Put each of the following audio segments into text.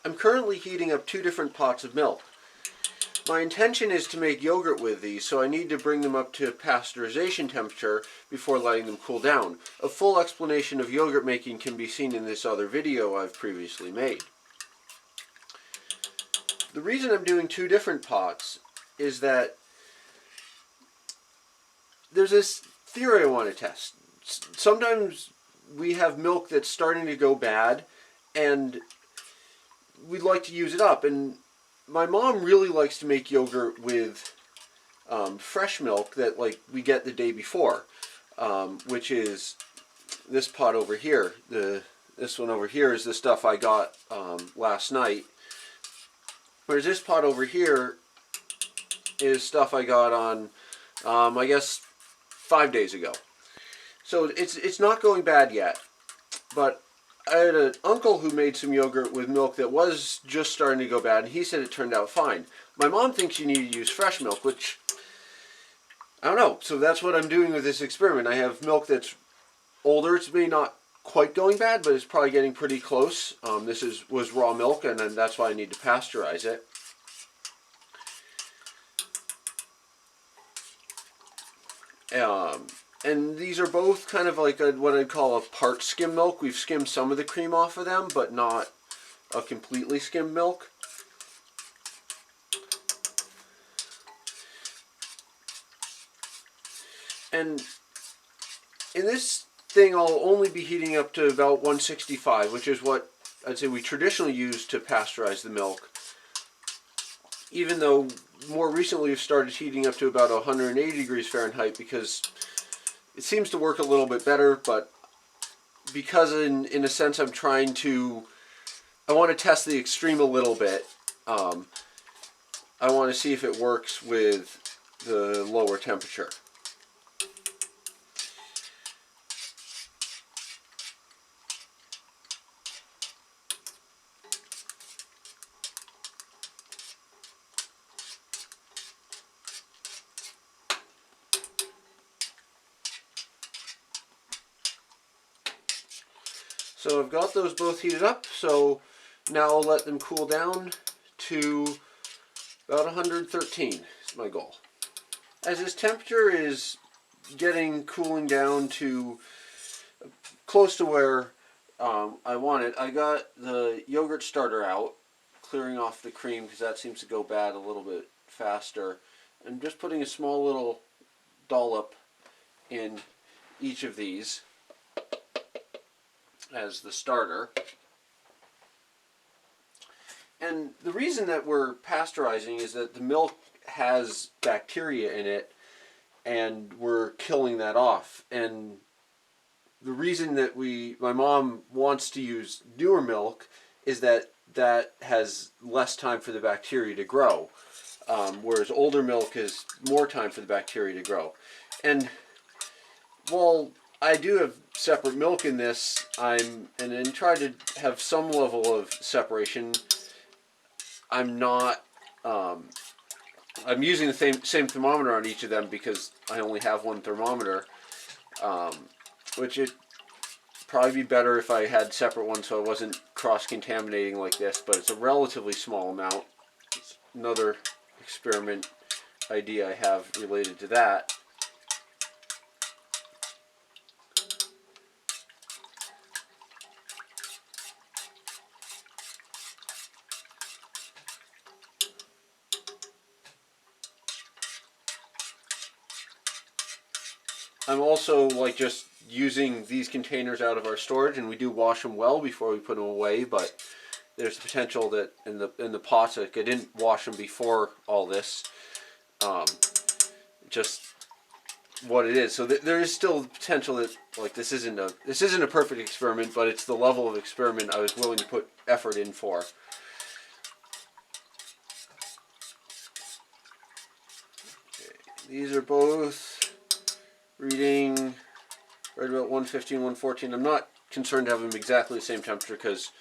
I'm currently heating up 2 different pots of milk. My intention is to make yogurt with these, so I need to bring them up to pasteurization temperature before letting them cool down. A full explanation of yogurt making can be seen in this other video I've previously made. The reason I'm doing 2 different pots is that there's this theory I want to test. Sometimes we have milk that's starting to go bad and we'd like to use it up, and my mom really likes to make yogurt with fresh milk that we get the day before, which is this pot over here. This one over here is the stuff I got last night. Whereas this pot over here is stuff I got on, I guess, 5 days ago. So it's not going bad yet, but I had an uncle who made some yogurt with milk that was just starting to go bad, and he said it turned out fine. My mom thinks you need to use fresh milk, which, I don't know. So that's what I'm doing with this experiment. I have milk that's older. It's maybe not quite going bad, but it's probably getting pretty close. This was raw milk, and that's why I need to pasteurize it. And these are both kind of like what I'd call a part skim milk. We've skimmed some of the cream off of them, but not a completely skimmed milk. And in this thing, I'll only be heating up to about 165, which is what I'd say we traditionally use to pasteurize the milk. Even though more recently we've started heating up to about 180 degrees Fahrenheit because it seems to work a little bit better, but because in a sense I want to test the extreme a little bit. I want to see if it works with the lower temperature. So I've got those both heated up, so now I'll let them cool down to about 113 is my goal. As this temperature is cooling down to close to where I want it, I got the yogurt starter out, clearing off the cream because that seems to go bad a little bit faster. I'm just putting a small little dollop in each of these as the starter. And the reason that we're pasteurizing is that the milk has bacteria in it and we're killing that off. And the reason that my mom wants to use newer milk is that has less time for the bacteria to grow, whereas older milk has more time for the bacteria to grow. And while I do have separate milk in this, and try to have some level of separation, I'm not. I'm using the same thermometer on each of them because I only have one thermometer, which it probably be better if I had separate ones so I wasn't cross-contaminating like this, but it's a relatively small amount. It's another experiment idea I have related to that. I'm also just using these containers out of our storage, and we do wash them well before we put them away, but there's the potential that in the pots, I didn't wash them before all this, just what it is. So there is still the potential that this isn't a perfect experiment, but it's the level of experiment I was willing to put effort in for. Okay, these are both reading right about 115, 114. I'm not concerned to have them exactly the same temperature because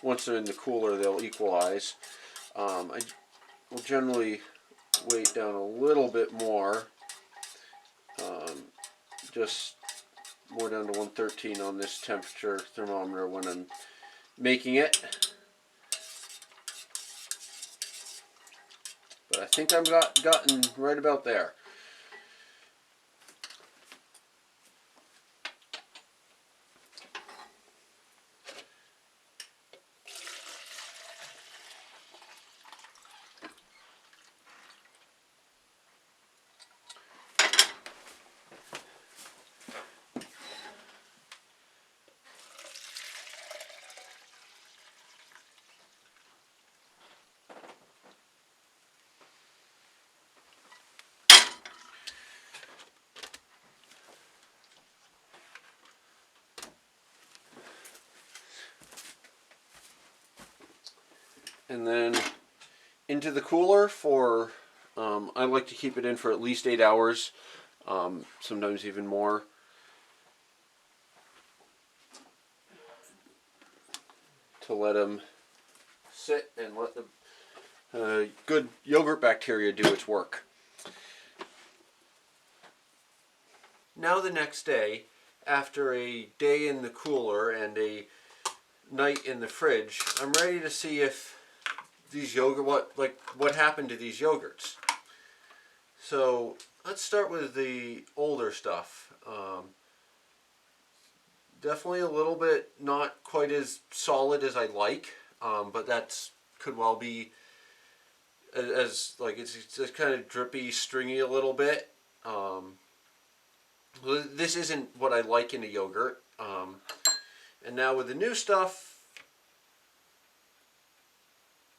once they're in the cooler, they'll equalize. I will generally weight down a little bit more, just more down to 113 on this temperature thermometer when I'm making it. but I think I've gotten right about there. And then into the cooler for, I like to keep it in for at least 8 hours, sometimes even more. To let them sit and let the good yogurt bacteria do its work. Now the next day, after a day in the cooler and a night in the fridge, I'm ready to see if these what happened to these yogurts. So let's start with the older stuff. Definitely a little bit not quite as solid as I like, but that's could well be as like it's just kind of drippy, stringy a little bit. This isn't what I like in a yogurt. And now with the new stuff,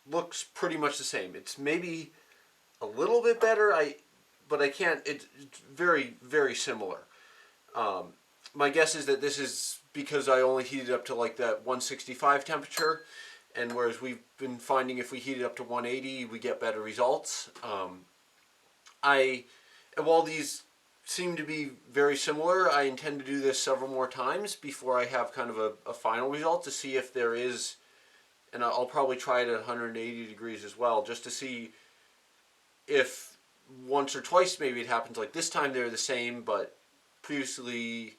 looks pretty much the same. It's maybe a little bit better. But I can't. It's very, very similar. My guess is that this is because I only heated up to like that 165 temperature, and whereas we've been finding if we heat it up to 180, we get better results. While these seem to be very similar, I intend to do this several more times before I have kind of a final result to see if there is, and I'll probably try it at 180 degrees as well, just to see if once or twice maybe it happens like this time they're the same, but previously,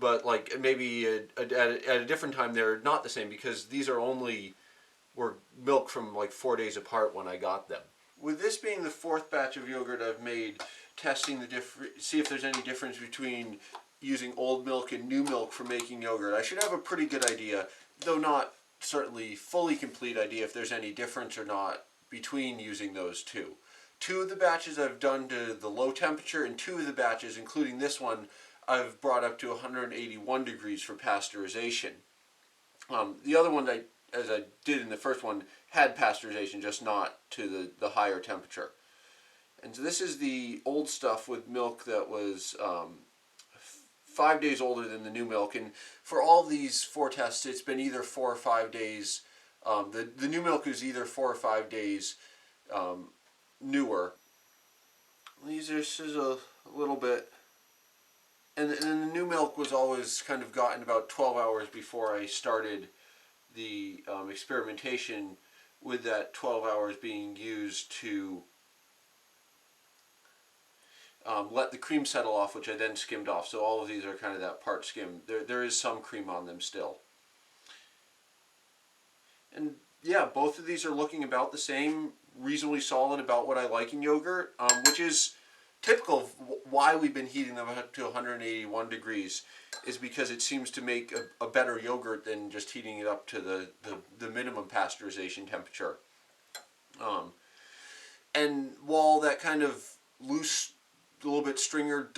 but like maybe at a different time they're not the same, because these were milk from like 4 days apart when I got them. With this being the fourth batch of yogurt I've made, testing see if there's any difference between using old milk and new milk for making yogurt, I should have a pretty good idea, though not certainly fully complete idea, if there's any difference or not between using those two. 2 of the batches I've done to the low temperature, and 2 of the batches, including this one, I've brought up to 181 degrees for pasteurization. The other one, as I did in the first one, had pasteurization, just not to the higher temperature. And so this is the old stuff with milk that was 5 days older than the new milk. And for all these 4 tests, it's been either 4 or 5 days. The new milk is either 4 or 5 days newer. This is a little bit, and the new milk was always kind of gotten about 12 hours before I started the experimentation, with that 12 hours being used to let the cream settle off, which I then skimmed off. So all of these are kind of that part skim. There is some cream on them still. And yeah, both of these are looking about the same, reasonably solid, about what I like in yogurt, which is typical of why we've been heating them up to 181 degrees, is because it seems to make a better yogurt than just heating it up to the minimum pasteurization temperature. And while that kind of loose, a little bit stringer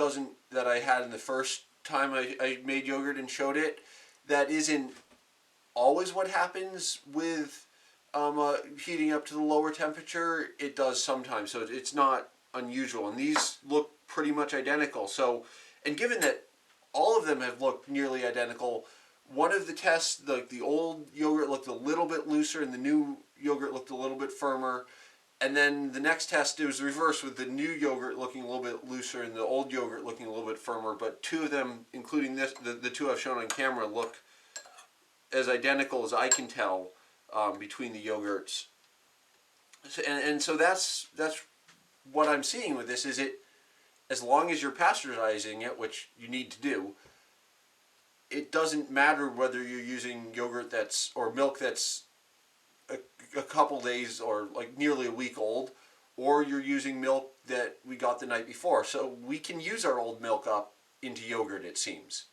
that I had in the first time I made yogurt and showed it, that isn't always what happens with heating up to the lower temperature. It does sometimes, so it's not unusual. And these look pretty much identical. So, and given that all of them have looked nearly identical, one of the tests, the old yogurt looked a little bit looser and the new yogurt looked a little bit firmer. And then the next test, it was the reverse, with the new yogurt looking a little bit looser and the old yogurt looking a little bit firmer. But 2 of them, including this, the 2 I've shown on camera, look as identical as I can tell between the yogurts. And so that's what I'm seeing with this, is it, as long as you're pasteurizing it, which you need to do, it doesn't matter whether you're using yogurt or milk that's a couple days or like nearly a week old, or you're using milk that we got the night before. So we can use our old milk up into yogurt, it seems.